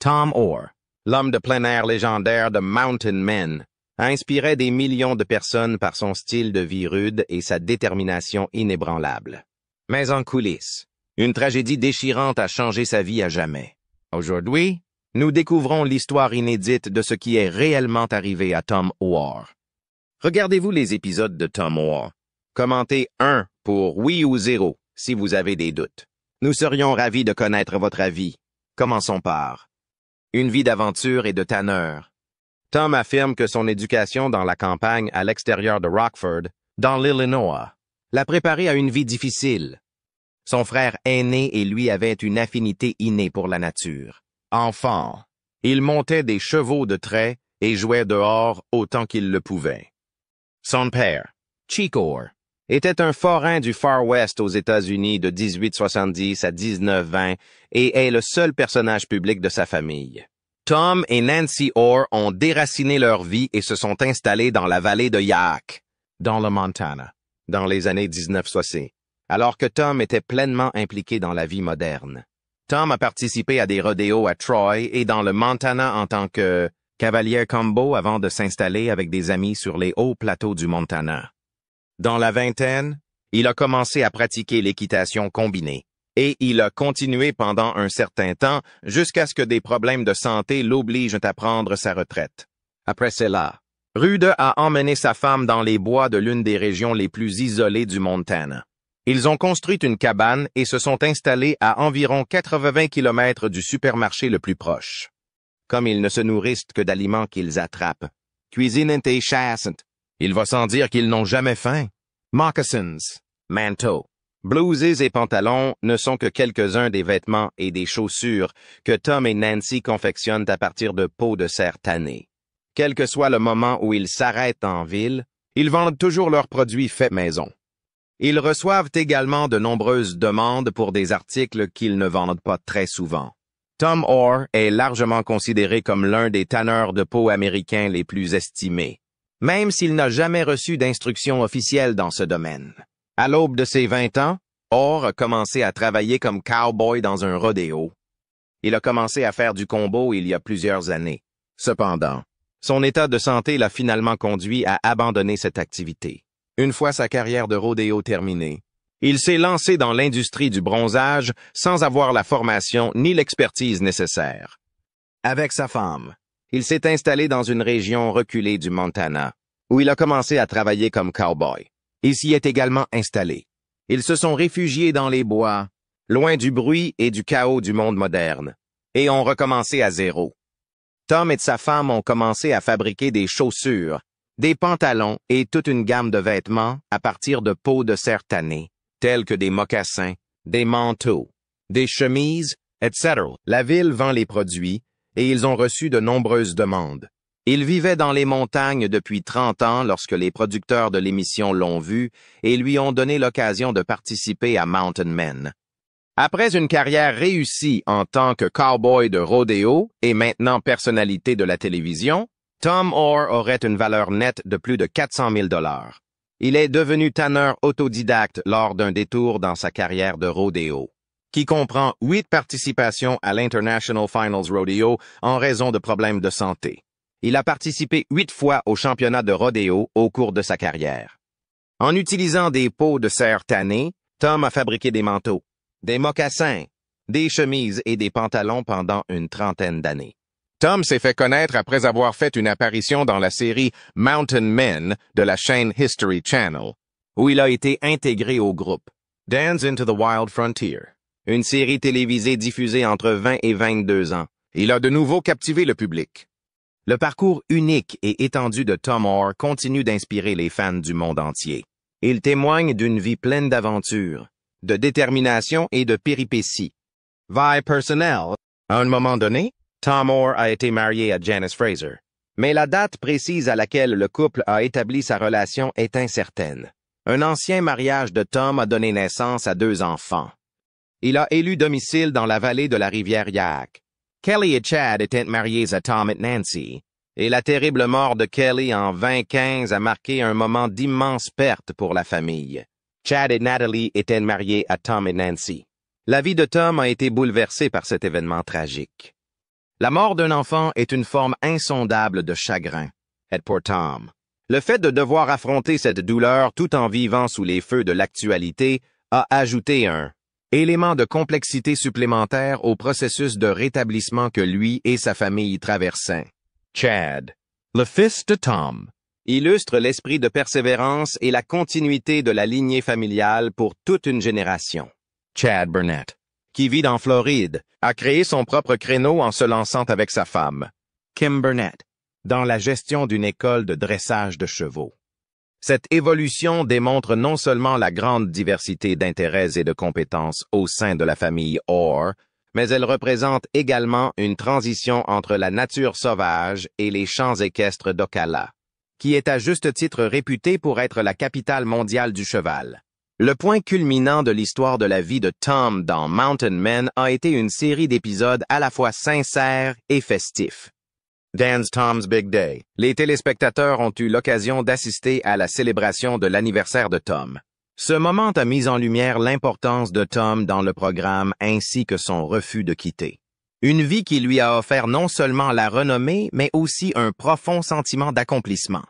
Tom Orr, l'homme de plein air légendaire de Mountain Men, inspirait des millions de personnes par son style de vie rude et sa détermination inébranlable. Mais en coulisses, une tragédie déchirante a changé sa vie à jamais. Aujourd'hui, nous découvrons l'histoire inédite de ce qui est réellement arrivé à Tom Orr. Regardez-vous les épisodes de Tom Orr. Commentez 1 pour oui ou 0 si vous avez des doutes. Nous serions ravis de connaître votre avis. Commençons par une vie d'aventure et de tanneur. Tom affirme que son éducation dans la campagne à l'extérieur de Rockford, dans l'Illinois, l'a préparé à une vie difficile. Son frère aîné et lui avaient une affinité innée pour la nature. Enfant, il montait des chevaux de trait et jouait dehors autant qu'il le pouvait. Son père, Chick Orr, était un forain du Far West aux États-Unis de 1870 à 1920 et est le seul personnage public de sa famille. Tom et Nancy Orr ont déraciné leur vie et se sont installés dans la vallée de Yaak, dans le Montana, dans les années 1960, alors que Tom était pleinement impliqué dans la vie moderne. Tom a participé à des rodéos à Troy et dans le Montana en tant que cavalier combo avant de s'installer avec des amis sur les hauts plateaux du Montana. Dans la vingtaine, il a commencé à pratiquer l'équitation combinée et il a continué pendant un certain temps jusqu'à ce que des problèmes de santé l'obligent à prendre sa retraite. Après cela, Rude a emmené sa femme dans les bois de l'une des régions les plus isolées du Montana. Ils ont construit une cabane et se sont installés à environ 80 km du supermarché le plus proche. Comme ils ne se nourrissent que d'aliments qu'ils attrapent, cuisinent et chassent, il va sans dire qu'ils n'ont jamais faim. Moccasins, manteaux, blouses et pantalons ne sont que quelques-uns des vêtements et des chaussures que Tom et Nancy confectionnent à partir de peaux de cerf tannées. Quel que soit le moment où ils s'arrêtent en ville, ils vendent toujours leurs produits faits maison. Ils reçoivent également de nombreuses demandes pour des articles qu'ils ne vendent pas très souvent. Tom Orr est largement considéré comme l'un des tanneurs de peau américains les plus estimés, même s'il n'a jamais reçu d'instruction officielle dans ce domaine. À l'aube de ses 20 ans, Orr a commencé à travailler comme cowboy dans un rodéo. Il a commencé à faire du combo il y a plusieurs années. Cependant, son état de santé l'a finalement conduit à abandonner cette activité. Une fois sa carrière de rodéo terminée, il s'est lancé dans l'industrie du bronzage sans avoir la formation ni l'expertise nécessaires. Avec sa femme, il s'est installé dans une région reculée du Montana, où il a commencé à travailler comme cowboy. Il s'y est également installé. Ils se sont réfugiés dans les bois, loin du bruit et du chaos du monde moderne, et ont recommencé à zéro. Tom et sa femme ont commencé à fabriquer des chaussures, des pantalons et toute une gamme de vêtements à partir de peaux de cerf tannées, tels que des mocassins, des manteaux, des chemises, etc. La ville vend les produits et ils ont reçu de nombreuses demandes. Ils vivaient dans les montagnes depuis 30 ans lorsque les producteurs de l'émission l'ont vu et lui ont donné l'occasion de participer à Mountain Men. Après une carrière réussie en tant que cowboy de rodéo et maintenant personnalité de la télévision, Tom Orr aurait une valeur nette de plus de 400 000 $. Il est devenu tanneur autodidacte lors d'un détour dans sa carrière de rodéo, qui comprend 8 participations à l'International Finals Rodeo en raison de problèmes de santé. Il a participé 8 fois au championnat de rodéo au cours de sa carrière. En utilisant des peaux de cerf tannées, Tom a fabriqué des manteaux, des mocassins, des chemises et des pantalons pendant une trentaine d'années. Tom s'est fait connaître après avoir fait une apparition dans la série Mountain Men de la chaîne History Channel, où il a été intégré au groupe Dance into the Wild Frontier, une série télévisée diffusée entre 20 et 22 ans. Il a de nouveau captivé le public. Le parcours unique et étendu de Tom Orr continue d'inspirer les fans du monde entier. Il témoigne d'une vie pleine d'aventures, de détermination et de péripéties. Vie personnelle. À un moment donné, Tom Orr a été marié à Janice Fraser, mais la date précise à laquelle le couple a établi sa relation est incertaine. Un ancien mariage de Tom a donné naissance à 2 enfants. Il a élu domicile dans la vallée de la rivière Yaak. Kelly et Chad étaient mariés à Tom et Nancy, et la terrible mort de Kelly en 2015 a marqué un moment d'immense perte pour la famille. Chad et Natalie étaient mariés à Tom et Nancy. La vie de Tom a été bouleversée par cet événement tragique. La mort d'un enfant est une forme insondable de chagrin. Et pour Tom, le fait de devoir affronter cette douleur tout en vivant sous les feux de l'actualité a ajouté un élément de complexité supplémentaire au processus de rétablissement que lui et sa famille traversaient. Chad, le fils de Tom, illustre l'esprit de persévérance et la continuité de la lignée familiale pour toute une génération. Chad Burnett, qui vit en Floride, a créé son propre créneau en se lançant avec sa femme, Kim Burnett, dans la gestion d'une école de dressage de chevaux. Cette évolution démontre non seulement la grande diversité d'intérêts et de compétences au sein de la famille Orr, mais elle représente également une transition entre la nature sauvage et les champs équestres d'Ocala, qui est à juste titre réputée pour être la capitale mondiale du cheval. Le point culminant de l'histoire de la vie de Tom dans Mountain Men a été une série d'épisodes à la fois sincères et festifs. Dan's Tom's Big Day. Les téléspectateurs ont eu l'occasion d'assister à la célébration de l'anniversaire de Tom. Ce moment a mis en lumière l'importance de Tom dans le programme ainsi que son refus de quitter. Une vie qui lui a offert non seulement la renommée, mais aussi un profond sentiment d'accomplissement.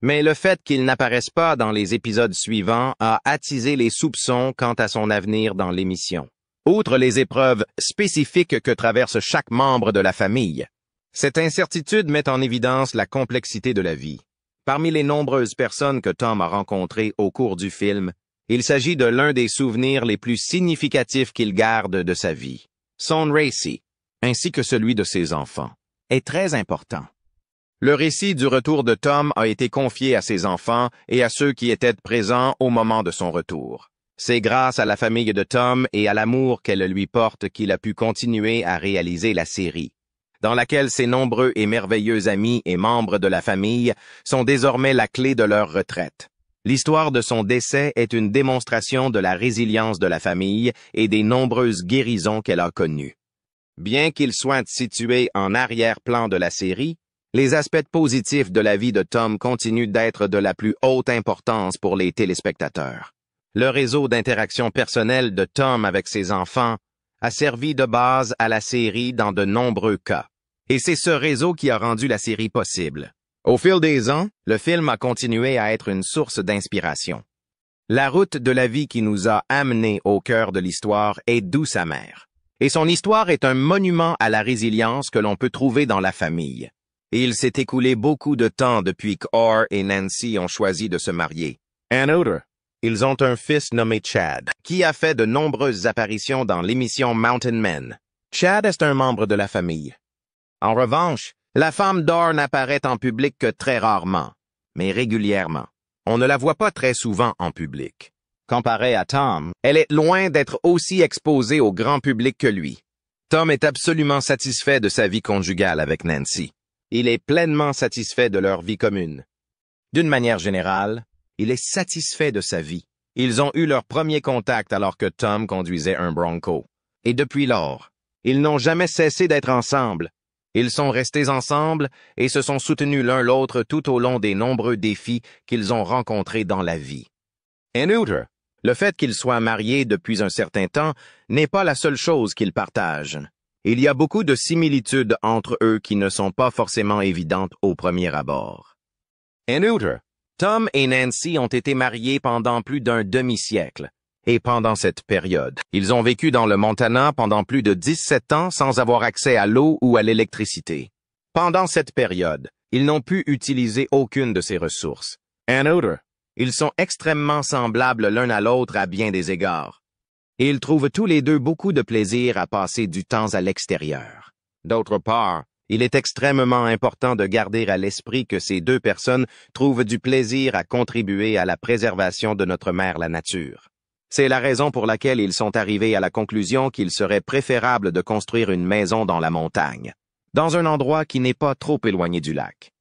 Mais le fait qu'il n'apparaisse pas dans les épisodes suivants a attisé les soupçons quant à son avenir dans l'émission. Outre les épreuves spécifiques que traverse chaque membre de la famille, cette incertitude met en évidence la complexité de la vie. Parmi les nombreuses personnes que Tom a rencontrées au cours du film, il s'agit de l'un des souvenirs les plus significatifs qu'il garde de sa vie. Son récit, ainsi que celui de ses enfants, est très important. Le récit du retour de Tom a été confié à ses enfants et à ceux qui étaient présents au moment de son retour. C'est grâce à la famille de Tom et à l'amour qu'elle lui porte qu'il a pu continuer à réaliser la série, dans laquelle ses nombreux et merveilleux amis et membres de la famille sont désormais la clé de leur retraite. L'histoire de son décès est une démonstration de la résilience de la famille et des nombreuses guérisons qu'elle a connues. Bien qu'il soit situé en arrière-plan de la série, les aspects positifs de la vie de Tom continuent d'être de la plus haute importance pour les téléspectateurs. Le réseau d'interaction personnelle de Tom avec ses enfants a servi de base à la série dans de nombreux cas. Et c'est ce réseau qui a rendu la série possible. Au fil des ans, le film a continué à être une source d'inspiration. La route de la vie qui nous a amenés au cœur de l'histoire est douce amère. Et son histoire est un monument à la résilience que l'on peut trouver dans la famille. Et il s'est écoulé beaucoup de temps depuis qu'Orr et Nancy ont choisi de se marier. En outre, ils ont un fils nommé Chad, qui a fait de nombreuses apparitions dans l'émission Mountain Men. Chad est un membre de la famille. En revanche, la femme d'Orr n'apparaît en public que très rarement, mais régulièrement. On ne la voit pas très souvent en public. Comparée à Tom, elle est loin d'être aussi exposée au grand public que lui. Tom est absolument satisfait de sa vie conjugale avec Nancy. Il est pleinement satisfait de leur vie commune. D'une manière générale, il est satisfait de sa vie. Ils ont eu leur premier contact alors que Tom conduisait un Bronco. Et depuis lors, ils n'ont jamais cessé d'être ensemble. Ils sont restés ensemble et se sont soutenus l'un l'autre tout au long des nombreux défis qu'ils ont rencontrés dans la vie. En outre, le fait qu'ils soient mariés depuis un certain temps n'est pas la seule chose qu'ils partagent. Il y a beaucoup de similitudes entre eux qui ne sont pas forcément évidentes au premier abord. En outre, Tom et Nancy ont été mariés pendant plus d'un demi-siècle, et pendant cette période, ils ont vécu dans le Montana pendant plus de 17 ans sans avoir accès à l'eau ou à l'électricité. Pendant cette période, ils n'ont pu utiliser aucune de ces ressources. En outre, ils sont extrêmement semblables l'un à l'autre à bien des égards. Et ils trouvent tous les deux beaucoup de plaisir à passer du temps à l'extérieur. D'autre part, il est extrêmement important de garder à l'esprit que ces deux personnes trouvent du plaisir à contribuer à la préservation de notre mère la nature. C'est la raison pour laquelle ils sont arrivés à la conclusion qu'il serait préférable de construire une maison dans la montagne, dans un endroit qui n'est pas trop éloigné du lac.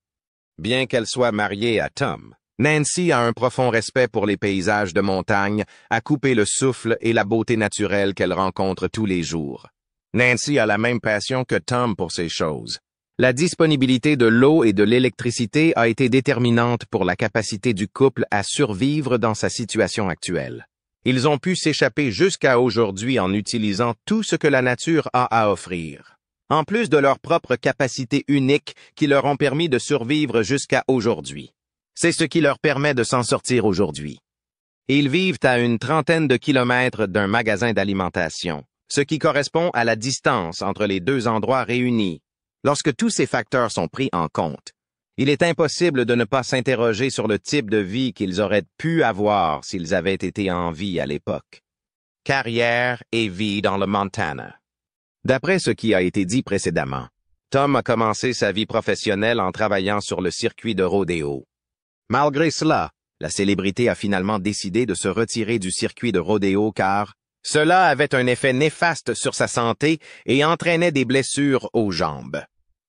Bien qu'elle soit mariée à Tom, Nancy a un profond respect pour les paysages de montagne, à couper le souffle et la beauté naturelle qu'elle rencontre tous les jours. Nancy a la même passion que Tom pour ces choses. La disponibilité de l'eau et de l'électricité a été déterminante pour la capacité du couple à survivre dans sa situation actuelle. Ils ont pu s'échapper jusqu'à aujourd'hui en utilisant tout ce que la nature a à offrir. en plus de leurs propres capacités uniques qui leur ont permis de survivre jusqu'à aujourd'hui. C'est ce qui leur permet de s'en sortir aujourd'hui. Ils vivent à une trentaine de kilomètres d'un magasin d'alimentation, ce qui correspond à la distance entre les deux endroits réunis. Lorsque tous ces facteurs sont pris en compte, il est impossible de ne pas s'interroger sur le type de vie qu'ils auraient pu avoir s'ils avaient été en vie à l'époque. Carrière et vie dans le Montana. D'après ce qui a été dit précédemment, Tom a commencé sa vie professionnelle en travaillant sur le circuit de rodéo. Malgré cela, la célébrité a finalement décidé de se retirer du circuit de rodéo car cela avait un effet néfaste sur sa santé et entraînait des blessures aux jambes.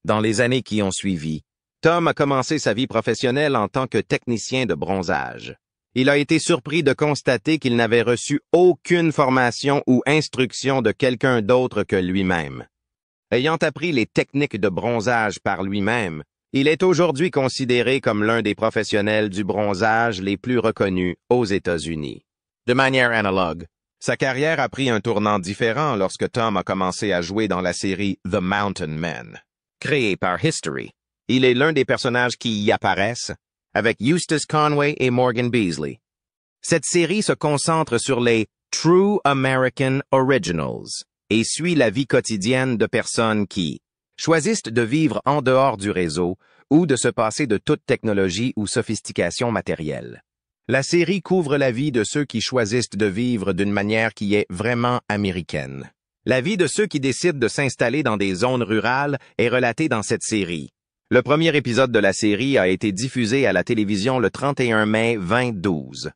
Dans les années qui ont suivi, Tom a commencé sa vie professionnelle en tant que technicien de bronzage. Il a été surpris de constater qu'il n'avait reçu aucune formation ou instruction de quelqu'un d'autre que lui-même. Ayant appris les techniques de bronzage par lui-même, il est aujourd'hui considéré comme l'un des professionnels du bronzage les plus reconnus aux États-Unis. De manière analogue, sa carrière a pris un tournant différent lorsque Tom a commencé à jouer dans la série The Mountain Men. Créée par History, il est l'un des personnages qui y apparaissent, avec Eustace Conway et Morgan Beasley. Cette série se concentre sur les True American Originals et suit la vie quotidienne de personnes qui choisissent de vivre en dehors du réseau ou de se passer de toute technologie ou sophistication matérielle. La série couvre la vie de ceux qui choisissent de vivre d'une manière qui est vraiment américaine. La vie de ceux qui décident de s'installer dans des zones rurales est relatée dans cette série. Le premier épisode de la série a été diffusé à la télévision le 31 mai 2012.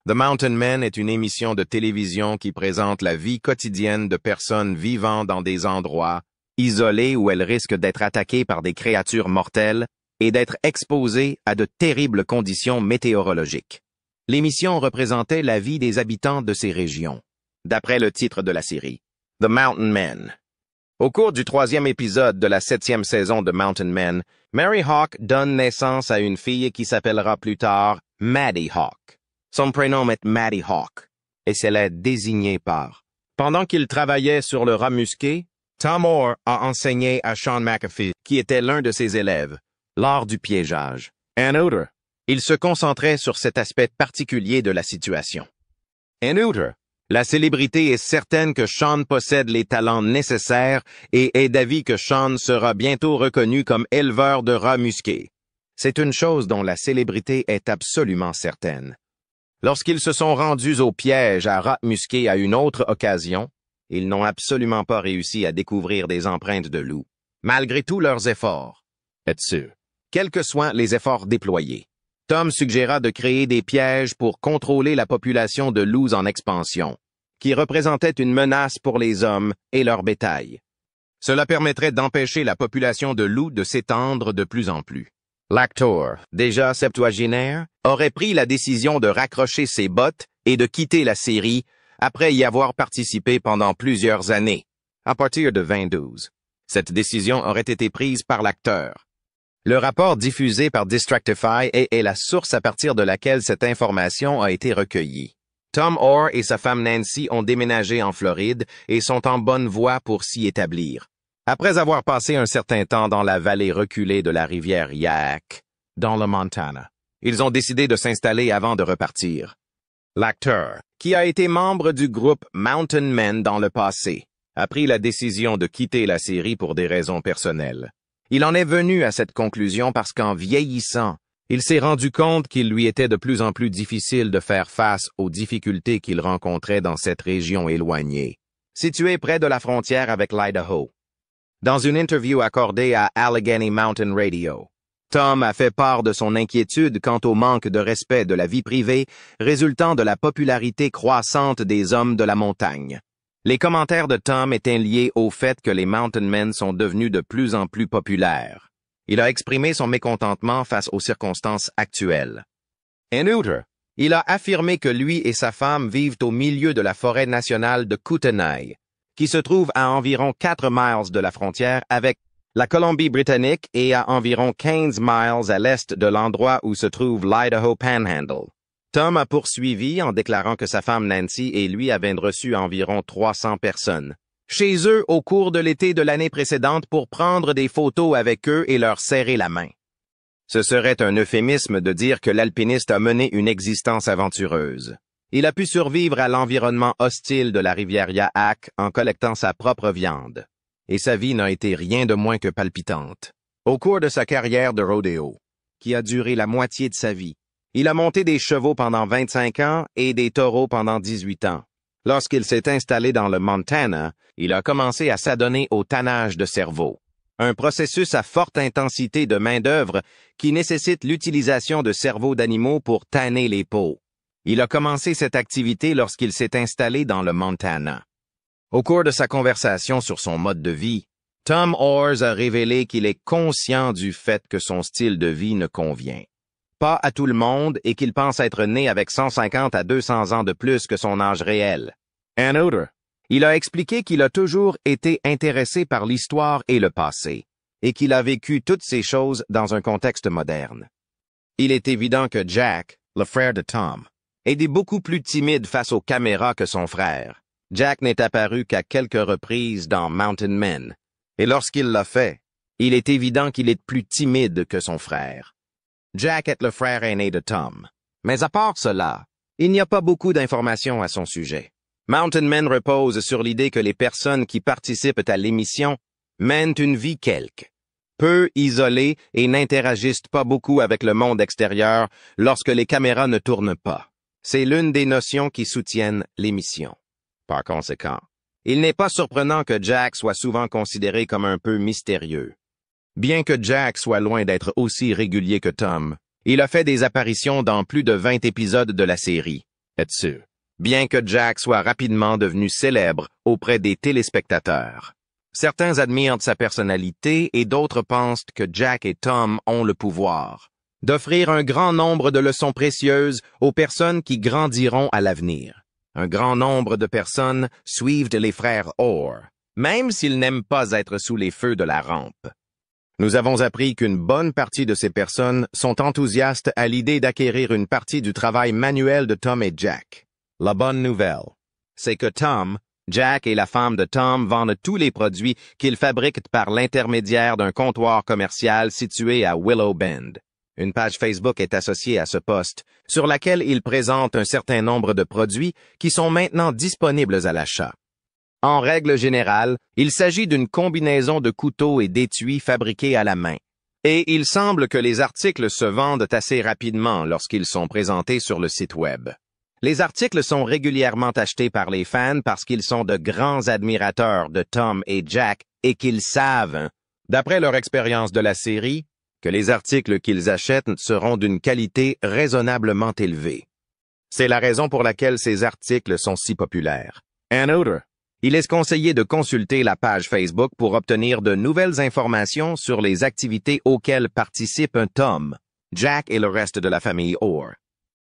The Mountain Men est une émission de télévision qui présente la vie quotidienne de personnes vivant dans des endroits isolés où elles risquent d'être attaquées par des créatures mortelles et d'être exposées à de terribles conditions météorologiques. L'émission représentait la vie des habitants de ces régions, d'après le titre de la série, The Mountain Men. Au cours du 3e épisode de la 7e saison de Mountain Men, Mary Hawk donne naissance à une fille qui s'appellera plus tard Maddie Hawk. Son prénom est Maddie Hawk, et c'est la désignée par. Pendant qu'il travaillait sur le rat musqué, Tom Orr a enseigné à Sean McAfee, qui était l'un de ses élèves, l'art du piégeage. En outre, il se concentrait sur cet aspect particulier de la situation. En outre, la célébrité est certaine que Sean possède les talents nécessaires et est d'avis que Sean sera bientôt reconnu comme éleveur de rats musqués. C'est une chose dont la célébrité est absolument certaine. Lorsqu'ils se sont rendus au piège à rats musqués à une autre occasion, ils n'ont absolument pas réussi à découvrir des empreintes de loups, malgré tous leurs efforts. Êtes sûr? Quels que soient les efforts déployés, Tom suggéra de créer des pièges pour contrôler la population de loups en expansion, qui représentait une menace pour les hommes et leur bétail. Cela permettrait d'empêcher la population de loups de s'étendre de plus en plus. L'acteur, déjà septuagénaire, aurait pris la décision de raccrocher ses bottes et de quitter la série après y avoir participé pendant plusieurs années, à partir de 2012. Cette décision aurait été prise par l'acteur. Le rapport diffusé par Distractify est la source à partir de laquelle cette information a été recueillie. Tom Orr et sa femme Nancy ont déménagé en Floride et sont en bonne voie pour s'y établir. Après avoir passé un certain temps dans la vallée reculée de la rivière Yaak, dans le Montana, ils ont décidé de s'installer avant de repartir. L'acteur, qui a été membre du groupe Mountain Men dans le passé, a pris la décision de quitter la série pour des raisons personnelles. Il en est venu à cette conclusion parce qu'en vieillissant, il s'est rendu compte qu'il lui était de plus en plus difficile de faire face aux difficultés qu'il rencontrait dans cette région éloignée, située près de la frontière avec l'Idaho. Dans une interview accordée à Allegheny Mountain Radio, Tom a fait part de son inquiétude quant au manque de respect de la vie privée résultant de la popularité croissante des hommes de la montagne. Les commentaires de Tom étaient liés au fait que les Mountain Men sont devenus de plus en plus populaires. Il a exprimé son mécontentement face aux circonstances actuelles. En outre, il a affirmé que lui et sa femme vivent au milieu de la forêt nationale de Kootenai, qui se trouve à environ 4 miles de la frontière avec la Colombie-Britannique et à environ 15 miles à l'est de l'endroit où se trouve l'Idaho Panhandle. Tom a poursuivi en déclarant que sa femme Nancy et lui avaient reçu environ 300 personnes, chez eux au cours de l'été de l'année précédente pour prendre des photos avec eux et leur serrer la main. Ce serait un euphémisme de dire que l'alpiniste a mené une existence aventureuse. Il a pu survivre à l'environnement hostile de la rivière Yaak en collectant sa propre viande. Et sa vie n'a été rien de moins que palpitante. Au cours de sa carrière de rodéo, qui a duré la moitié de sa vie, il a monté des chevaux pendant 25 ans et des taureaux pendant 18 ans. Lorsqu'il s'est installé dans le Montana, il a commencé à s'adonner au tannage de cerveau, un processus à forte intensité de main-d'œuvre qui nécessite l'utilisation de cerveaux d'animaux pour tanner les peaux. Il a commencé cette activité lorsqu'il s'est installé dans le Montana. Au cours de sa conversation sur son mode de vie, Tom Orrs a révélé qu'il est conscient du fait que son style de vie ne convient pas à tout le monde et qu'il pense être né avec 150 à 200 ans de plus que son âge réel. En outre, il a expliqué qu'il a toujours été intéressé par l'histoire et le passé, et qu'il a vécu toutes ces choses dans un contexte moderne. Il est évident que Jack, le frère de Tom, est beaucoup plus timide face aux caméras que son frère. Jack n'est apparu qu'à quelques reprises dans Mountain Men, et lorsqu'il l'a fait, il est évident qu'il est plus timide que son frère. Jack est le frère aîné de Tom. Mais à part cela, il n'y a pas beaucoup d'informations à son sujet. Mountain Men repose sur l'idée que les personnes qui participent à l'émission mènent une vie quelque, peu isolée et n'interagissent pas beaucoup avec le monde extérieur lorsque les caméras ne tournent pas. C'est l'une des notions qui soutiennent l'émission. Par conséquent, il n'est pas surprenant que Jack soit souvent considéré comme un peu mystérieux. Bien que Jack soit loin d'être aussi régulier que Tom, il a fait des apparitions dans plus de 20 épisodes de la série. Là-dessus, bien que Jack soit rapidement devenu célèbre auprès des téléspectateurs. Certains admirent sa personnalité et d'autres pensent que Jack et Tom ont le pouvoir d'offrir un grand nombre de leçons précieuses aux personnes qui grandiront à l'avenir. Un grand nombre de personnes suivent les frères Orr, même s'ils n'aiment pas être sous les feux de la rampe. Nous avons appris qu'une bonne partie de ces personnes sont enthousiastes à l'idée d'acquérir une partie du travail manuel de Tom et Jack. La bonne nouvelle, c'est que Tom, Jack et la femme de Tom vendent tous les produits qu'ils fabriquent par l'intermédiaire d'un comptoir commercial situé à Willow Bend. Une page Facebook est associée à ce poste, sur laquelle ils présentent un certain nombre de produits qui sont maintenant disponibles à l'achat. En règle générale, il s'agit d'une combinaison de couteaux et d'étuis fabriqués à la main. Et il semble que les articles se vendent assez rapidement lorsqu'ils sont présentés sur le site web. Les articles sont régulièrement achetés par les fans parce qu'ils sont de grands admirateurs de Tom et Jack et qu'ils savent, d'après leur expérience de la série, que les articles qu'ils achètent seront d'une qualité raisonnablement élevée. C'est la raison pour laquelle ces articles sont si populaires. En outre, il est conseillé de consulter la page Facebook pour obtenir de nouvelles informations sur les activités auxquelles participent Tom, Jack et le reste de la famille Orr.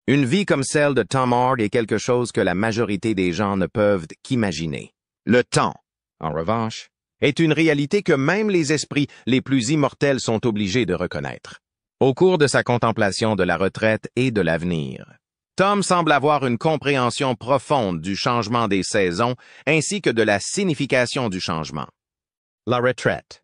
Une vie comme celle de Tom Orr est quelque chose que la majorité des gens ne peuvent qu'imaginer. Le temps, en revanche, est une réalité que même les esprits les plus immortels sont obligés de reconnaître. Au cours de sa contemplation de la retraite et de l'avenir, Tom semble avoir une compréhension profonde du changement des saisons ainsi que de la signification du changement. La retraite.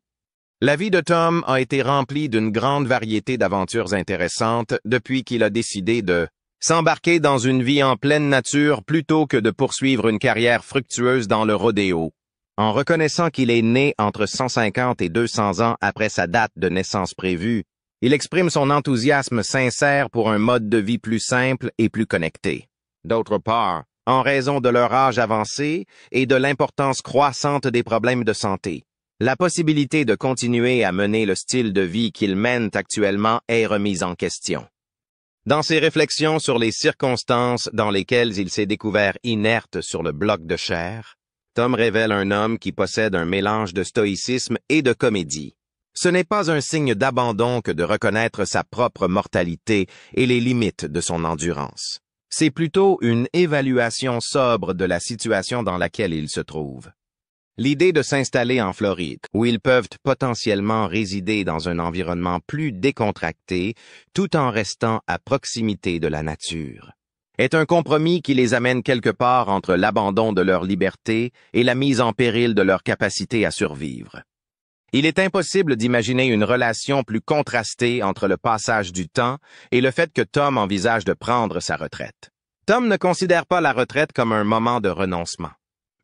La vie de Tom a été remplie d'une grande variété d'aventures intéressantes depuis qu'il a décidé de s'embarquer dans une vie en pleine nature plutôt que de poursuivre une carrière fructueuse dans le rodéo. En reconnaissant qu'il est né entre 150 et 200 ans après sa date de naissance prévue, il exprime son enthousiasme sincère pour un mode de vie plus simple et plus connecté. D'autre part, en raison de leur âge avancé et de l'importance croissante des problèmes de santé, la possibilité de continuer à mener le style de vie qu'ils mènent actuellement est remise en question. Dans ses réflexions sur les circonstances dans lesquelles il s'est découvert inerte sur le bloc de chair, Tom révèle un homme qui possède un mélange de stoïcisme et de comédie. Ce n'est pas un signe d'abandon que de reconnaître sa propre mortalité et les limites de son endurance. C'est plutôt une évaluation sobre de la situation dans laquelle il se trouve. L'idée de s'installer en Floride, où ils peuvent potentiellement résider dans un environnement plus décontracté, tout en restant à proximité de la nature, est un compromis qui les amène quelque part entre l'abandon de leur liberté et la mise en péril de leur capacité à survivre. Il est impossible d'imaginer une relation plus contrastée entre le passage du temps et le fait que Tom envisage de prendre sa retraite. Tom ne considère pas la retraite comme un moment de renoncement,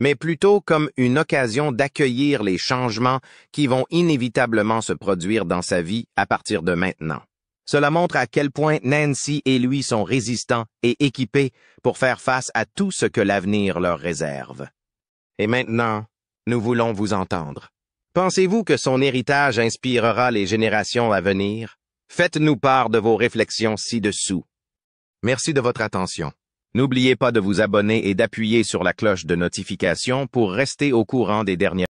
mais plutôt comme une occasion d'accueillir les changements qui vont inévitablement se produire dans sa vie à partir de maintenant. Cela montre à quel point Nancy et lui sont résistants et équipés pour faire face à tout ce que l'avenir leur réserve. Et maintenant, nous voulons vous entendre. Pensez-vous que son héritage inspirera les générations à venir? Faites-nous part de vos réflexions ci-dessous. Merci de votre attention. N'oubliez pas de vous abonner et d'appuyer sur la cloche de notification pour rester au courant des dernières